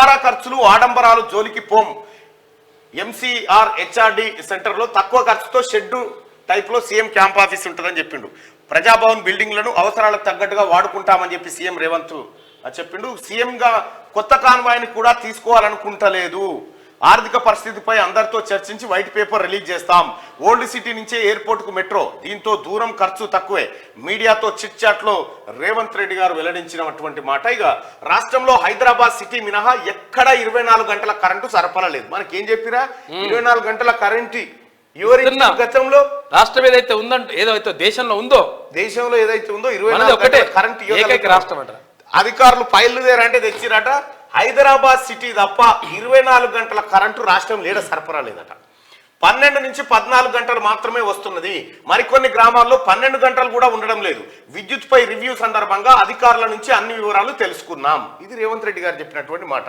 దుబారా ఖర్చులు ఆడంబరాలు జోలికి పోం. ఎంసీఆర్ హెచ్ఆర్డి సెంటర్లో తక్కువ ఖర్చుతో షెడ్డు టైప్లో సీఎం క్యాంప్ ఆఫీస్ ఉంటుందని చెప్పిండు. ప్రజాభవన్ బిల్డింగ్లను అవసరాలకు తగ్గట్టుగా వాడుకుంటామని చెప్పి సీఎం రేవంత్ చెప్పిండు. సీఎంగా కొత్త కాన్వాయ్ని కూడా తీసుకోవాలనుకుంటలేదు. ఆర్థిక పరిస్థితిపై అందరితో చర్చించి వైట్ పేపర్ రిలీజ్ చేస్తాం. ఓల్డ్ సిటీ నుంచే ఎయిర్పోర్ట్కు మెట్రో, దీంతో దూరం ఖర్చు తక్కువే. మీడియాతో చిట్ చాట్లో రేవంత్ రెడ్డి గారు వెల్లడించినటువంటి మాట. ఇక రాష్ట్రంలో హైదరాబాద్ సిటీ మినహా ఎక్కడ 24 గంటల కరెంటు సరఫరా లేదు. మనకేం చెప్పిరా 24 గంటల కరెంటు గతంలో రాష్ట్రం ఏదైతే ఉందంటే ఏదైతే దేశంలో ఉందో 24 గంటల కరెంటు రాష్ట్రం అంట. అధికారులు పైలుదేరంటే తెచ్చిరట. హైదరాబాద్ సిటీ తప్ప 24 గంటల కరెంటు రాష్ట్రం లేడ సరఫరా లేదట. 12 నుంచి 14 గంటలు మాత్రమే వస్తున్నది. మరికొన్ని గ్రామాల్లో 12 గంటలు కూడా ఉండడం లేదు. విద్యుత్ పై రివ్యూ సందర్భంగా అధికారుల నుంచి అన్ని వివరాలు తెలుసుకున్నాం. ఇది రేవంత్ రెడ్డి గారు చెప్పినటువంటి మాట.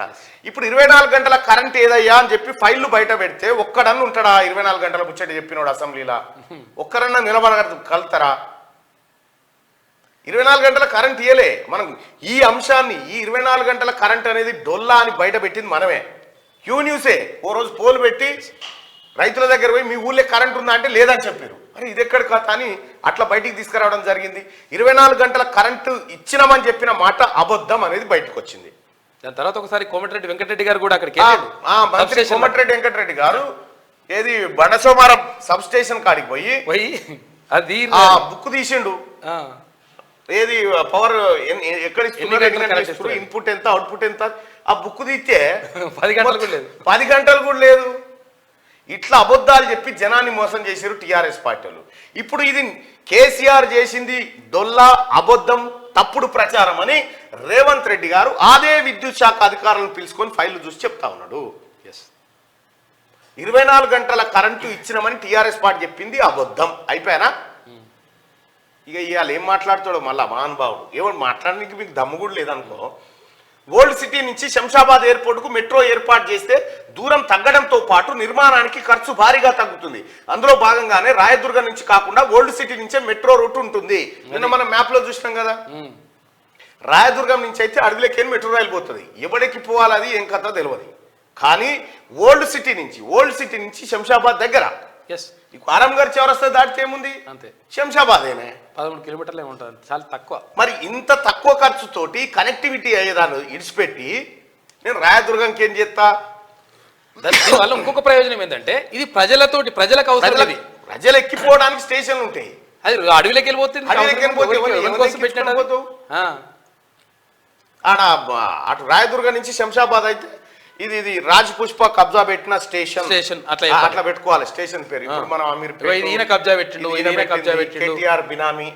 ఇప్పుడు 24 గంటల కరెంట్ ఏదయ్యా అని చెప్పి ఫైళ్లు బయట పెడితే ఒక్కడన్నా ఉంటాడా? 24 గంటల ముచ్చట చెప్పినోడు అసెంబ్లీలో ఒక్కరన్నా నిలబడగలుగుతారా? 24 గంటల కరెంట్ ఇయ్యలే. మనం ఈ అంశాన్ని ఈ 24 గంటల కరెంట్ అనేది డొల్లా అని బయట పెట్టింది మనమే. క్యూ న్యూసే ఓ రోజు పోలు పెట్టి రైతుల దగ్గర పోయి మీ ఊళ్ళో కరెంట్ ఉందా అంటే లేదని చెప్పారు. అరే ఇది ఎక్కడ కథ అని అట్లా బయటికి తీసుకురావడం జరిగింది. 24 గంటల కరెంటు ఇచ్చినామని చెప్పిన మాట అబద్ధం అనేది బయటకు వచ్చింది. దాని తర్వాత ఒకసారి కోమటిరెడ్డి వెంకటరెడ్డి గారు కూడా అక్కడికి కోమటిరెడ్డి వెంకటరెడ్డి గారు ఏది బండసోమారం సబ్ స్టేషన్ కాడికి పోయి అది బుక్ తీసిండు. ఏది పవర్ ఎక్కడ ఇస్తున్నారు, ఇన్పుట్ ఎంత అవుట్పుట్ ఎంత, ఆ బుక్ తీస్తే 10 గంటలు కూడా లేదు. ఇట్లా అబద్ధాలు చెప్పి జనాన్ని మోసం చేశారు టీఆర్ఎస్ పార్టీలు. ఇప్పుడు ఇది కేసీఆర్ చేసింది డొల్లా, అబద్ధం, తప్పుడు ప్రచారం అని రేవంత్ రెడ్డి గారు అదే విద్యుత్ శాఖ అధికారులను పిలుచుకొని ఫైళ్లు చూసి చెప్తా ఉన్నాడు. 24 గంటల కరెంటు ఇచ్చినామని టీఆర్ఎస్ పార్టీ చెప్పింది అబద్ధం. అయిపోయానా? ఇక ఇవాళ ఏం మాట్లాడుతాడో మళ్ళా మహానుభావుడు. ఏమన్నా మాట్లాడడానికి మీకు దమ్ము కూడా లేదనుకో. ఓల్డ్ సిటీ నుంచి శంషాబాద్ ఎయిర్పోర్ట్కు మెట్రో ఏర్పాటు చేస్తే దూరం తగ్గడంతో పాటు నిర్మాణానికి ఖర్చు భారీగా తగ్గుతుంది. అందులో భాగంగానే రాయదుర్గం నుంచి కాకుండా ఓల్డ్ సిటీ నుంచే మెట్రో రూట్ ఉంటుంది. నిన్న మనం మ్యాప్ లో చూసినాం కదా. రాయదుర్గం నుంచి అయితే అడవిలోకి మెట్రో రైలు పోతుంది. ఎవడికి పోవాలి అది ఏం కథ తెలియదు. కానీ ఓల్డ్ సిటీ నుంచి శంషాబాద్ దగ్గర ఆరంగర్ చౌరస్తా దాటితే ఏముంది, అంతే శంషాబాదేనే 13 కిలోమీటర్లు ఏముంటుంది, చాలా తక్కువ. మరి ఇంత తక్కువ ఖర్చుతోటి కనెక్టివిటీ అయ్యేదాన్ని ఇడిచిపెట్టి నేను రాయదుర్గంకి ఏం చేస్తా? దానివల్ల ఇంకొక ప్రయోజనం ఏంటంటే ఇది ప్రజలకు అవసరం. ప్రజలు ఎక్కిపోవడానికి స్టేషన్లు ఉంటాయి. అది అడవిలోకి వెళ్ళిపోతుంది. ఆడ అటు రాయదుర్గం నుంచి శంషాబాద్ అయితే ఇది రాజ్ పుష్ప కబ్జా పెట్టిన స్టేషన్ అట్లా పెట్టుకోవాలి స్టేషన్ పేరు. ఇప్పుడు మనం కేటీఆర్ బినామీ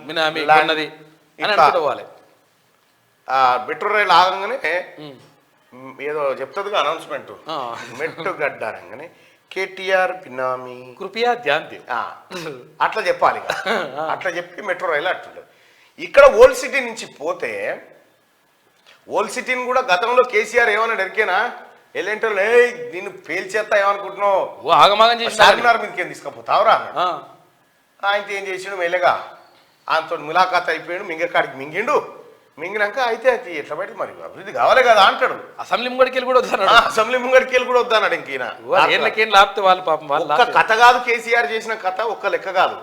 మెట్రో రైలు ఆగంగానే ఏదో చెప్తుంది అనౌన్స్మెంట్, మెట్రో గడ్డారంగానే కేటీఆర్ బినామీ కృపయా ధ్యాన్ దే అట్లా చెప్పాలి. అట్లా చెప్పి మెట్రో రైలు అట్లుంటుంది. ఇక్కడ ఓల్డ్ సిటీ నుంచి పోతే ఓల్డ్ సిటీని కూడా గతంలో కేసీఆర్ ఏమన్నా ఎరికేనా ఎల్లంటే నిన్ను పేల్చేస్తా ఏమనుకుంటున్నావు, చార్మినార్ మీదకి ఏం తీసుకుపోతావురా అన్నాడు. ఆయనతో ఏం చేసిండు, మెల్లగా ఆయనతో ములాఖాత్ అయిపోయాడు. మింగకాడికి మింగినాక అయితే అది ఎట్లా బయట మరి అభివృద్ధి కావాలి కదా అంటాడు. అసెంబ్లీ ముంగడికి వెళ్ళి కూడా వద్దన్నాడు. ఇంకీన కథ కాదు కేసీఆర్ చేసిన కథ, ఒక్క లెక్క కాదు.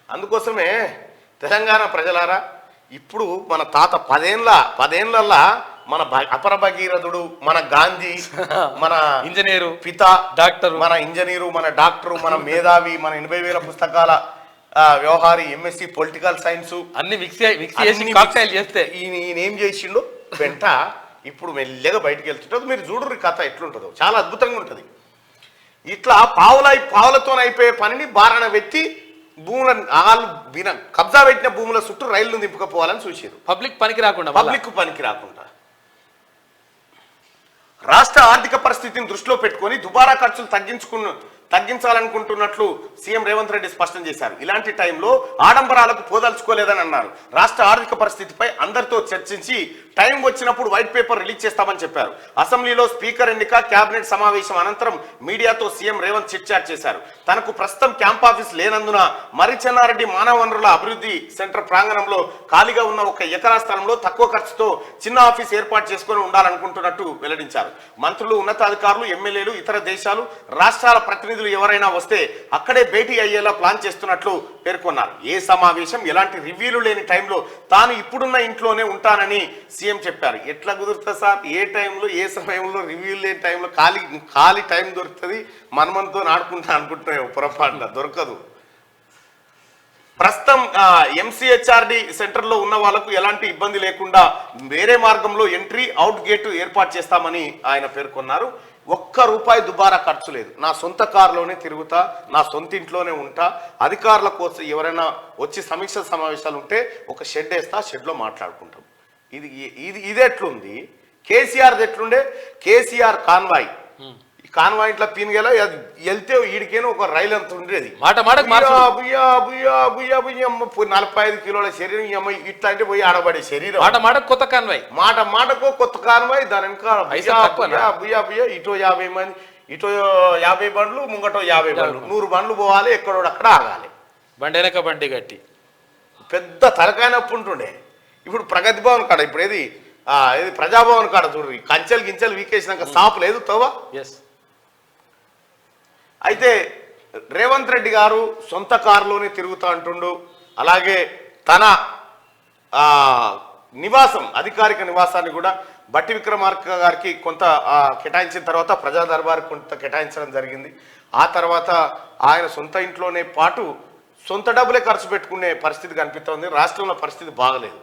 అందుకోసమే తెలంగాణ ప్రజలారా, ఇప్పుడు మన తాత 10 ఏళ్ళ మన అపర భగీరథుడు, మన గాంధీ, మన ఇంజనీరు, పిత డాక్టర్, మన ఇంజనీరు, మన డాక్టరు, మన మేధావి, మన 80,000 పుస్తకాల వ్యవహారి, ఎంఎస్సి పొలిటికల్ సైన్స్ అన్ని చేస్తే ఈయన ఏం చేసిండు వెంట ఇప్పుడు మెల్లగా బయటకు వెళ్తుంటుంది. మీరు చూడరు కథ ఎట్లుంటుందో, చాలా అద్భుతంగా ఉంటుంది. ఇట్లా పావులతో అయిపోయే పనిని బారణ వెత్తి భూముల కబ్జా పెట్టిన భూముల చుట్టూ రైళ్లు నింపుకపోవాలని చూసారు. పబ్లిక్ పనికి రాకుండా రాష్ట్ర ఆర్థిక పరిస్థితిని దృష్టిలో పెట్టుకొని దుబారా ఖర్చులు తగ్గించాలనుకుంటున్నట్లు సీఎం రేవంత్ రెడ్డి స్పష్టం చేశారు. ఇలాంటి టైంలో ఆడంబరాలకు పోదలుచుకోలేదని అన్నారు. రాష్ట్ర ఆర్థిక పరిస్థితిపై అందరితో చర్చించి టైం వచ్చినప్పుడు వైట్ పేపర్ రిలీజ్ చేస్తామని చెప్పారు. అసెంబ్లీలో స్పీకర్ ఎన్నిక, కేబినెట్ సమావేశం అనంతరం మీడియాతో సీఎం రేవంత్ చిట్ చాట్ చేశారు. తనకు ప్రస్తుతం క్యాంప్ ఆఫీస్ లేనందున మర్రిచెన్నారెడ్డి మానవ వనరుల అభివృద్ధి సెంటర్ ప్రాంగణంలో ఖాళీగా ఉన్న 1 ఎకరా స్థలంలో తక్కువ ఖర్చుతో చిన్న ఆఫీస్ ఏర్పాటు చేసుకుని ఉండాలనుకుంటున్నట్టు వెల్లడించారు. మంత్రులు, ఉన్నతాధికారులు, ఎమ్మెల్యేలు, ఇతర దేశాలు, రాష్ట్రాల ప్రతినిధులు ఎవరైనా వస్తే అక్కడే భేటీ అయ్యేలా ప్లాన్ చేస్తున్నట్లు పేర్కొన్నారు. ఏ సమావేశం, ఎలాంటి రివ్యూలు లేని టైంలో తాను ఇప్పుడున్న ఇంట్లోనే ఉంటానని సీఎం చెప్పారు. ఎట్లా కుదురుతుంది సార్? ఏ టైంలో, ఏ సమయంలో రివ్యూలు లేని టైంలో ఖాళీ టైం దొరుకుతుంది? మనమంతో అనుకుంటున్నాం, పొరపాటున దొరకదు. ప్రస్తుతం ఎంసీహెచ్ఆర్డి సెంటర్లో ఉన్న వాళ్లకు ఎలాంటి ఇబ్బంది లేకుండా వేరే మార్గంలో ఎంట్రీ, అవుట్ గేటు ఏర్పాటు చేస్తామని ఆయన పేర్కొన్నారు. ₹1 దుబారా ఖర్చు లేదు. నా సొంత కారులోనే తిరుగుతా, నా సొంత ఇంట్లోనే ఉంటా. అధికారుల కోసం ఎవరైనా వచ్చి సమీక్ష సమావేశాలు ఉంటే ఒక షెడ్ వేస్తా, షెడ్లో మాట్లాడుకుంటాం. ఇది ఎట్లుంది? కేసీఆర్ది ఎట్లుండే? కేసీఆర్ కాన్వాయ్, ఈ కాన్వాయ్ ఇట్లా పీనుగేలా వెళ్తే ఈడికేనో ఒక రైలు అంత ఉండేది. 45 కిలోల శరీరం ఇట్లా అంటే పోయి ఆడబడే శరీరం. కొత్త కాన్వాయ్, మాటకు కొత్త కాన్వాయ్. దాని వెనక ఇటో 50 మంది, ఇటో 50 బండ్లు, ముంగటో 50 బండ్లు, 100 బండ్లు పోవాలి, ఎక్కడోడు అక్కడ ఆగాలి. బండి వెనక బండి గట్టి పెద్ద తలకాయ నొప్పి ఉంటుండే. ఇప్పుడు ప్రగతి భవన్ కాడ, ఇప్పుడు ఏది ప్రజాభవన్ కాడ చూడండి, గించెలు వీకేసినాక సాపు లేదు తోవా. అయితే రేవంత్ రెడ్డి గారు సొంత కారులోనే తిరుగుతా అంటుండు. అలాగే తన నివాసం, అధికారిక నివాసాన్ని కూడా బట్టి విక్రమార్క గారికి కొంత కేటాయించిన తర్వాత ప్రజా దర్బార్ కొంత కేటాయించడం జరిగింది. ఆ తర్వాత ఆయన సొంత ఇంట్లోనే పాటు సొంత డబ్బులే ఖర్చు పెట్టుకునే పరిస్థితి కనిపిస్తోంది. రాష్ట్రంలో పరిస్థితి బాగలేదు.